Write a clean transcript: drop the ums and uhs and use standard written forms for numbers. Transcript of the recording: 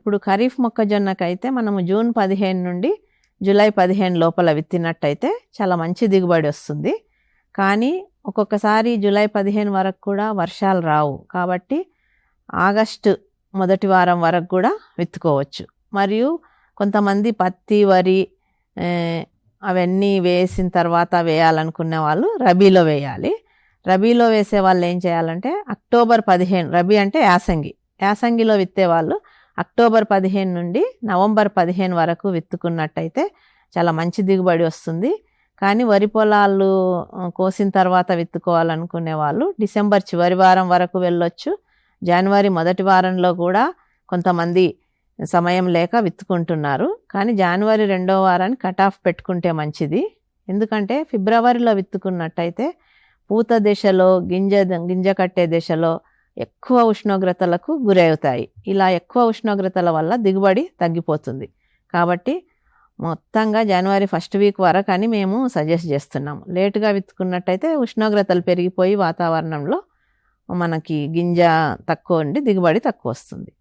ఇప్పుడు ఖరీఫ్ మొక్కజొన్నకైతే మనము జూన్ 15 నుండి జూలై 15 లోపల విత్తినట్టయితే చాలా మంచి దిగుబడి వస్తుంది. కానీ ఒక్కొక్కసారి జూలై 15 వరకు కూడా వర్షాలు రావు. కాబట్టి ఆగస్టు మొదటి వారం వరకు కూడా విత్తుకోవచ్చు. మరియు కొంతమంది పత్తి, వరి అవన్నీ వేసిన తర్వాత వేయాలనుకునే వాళ్ళు రబీలో వేయాలి. రబీలో వేసే వాళ్ళు ఏం చేయాలంటే అక్టోబర్ 15, రబీ అంటే యాసంగిలో విత్తే వాళ్ళు అక్టోబర్ 15 నుండి నవంబర్ 15 వరకు విత్తుకున్నట్టయితే చాలా మంచి దిగుబడి వస్తుంది. కానీ వరి పొలాలు కోసిన తర్వాత విత్తుకోవాలనుకునే వాళ్ళు డిసెంబర్ చివరి వారం వరకు వెళ్ళొచ్చు. జనవరి మొదటి వారంలో కూడా కొంతమంది సమయం లేక విత్తుకుంటున్నారు. కానీ జనవరి 2వ వారాన్ని కట్ ఆఫ్ పెట్టుకుంటే మంచిది. ఎందుకంటే ఫిబ్రవరిలో విత్తుకున్నట్టయితే పూత దశలో గింజ కట్టే దశలో ఎక్కువ ఉష్ణోగ్రతలకు గురవుతాయి. ఇలా ఎక్కువ ఉష్ణోగ్రతల వల్ల దిగుబడి తగ్గిపోతుంది. కాబట్టి మొత్తంగా జనవరి 1st వీక్ వరకు అని మేము సజెస్ట్ చేస్తున్నాము. లేటుగా విత్తుకున్నట్టయితే ఉష్ణోగ్రతలు పెరిగిపోయి వాతావరణంలో మనకి గింజ తక్కువ ఉండి దిగుబడి తక్కువ వస్తుంది.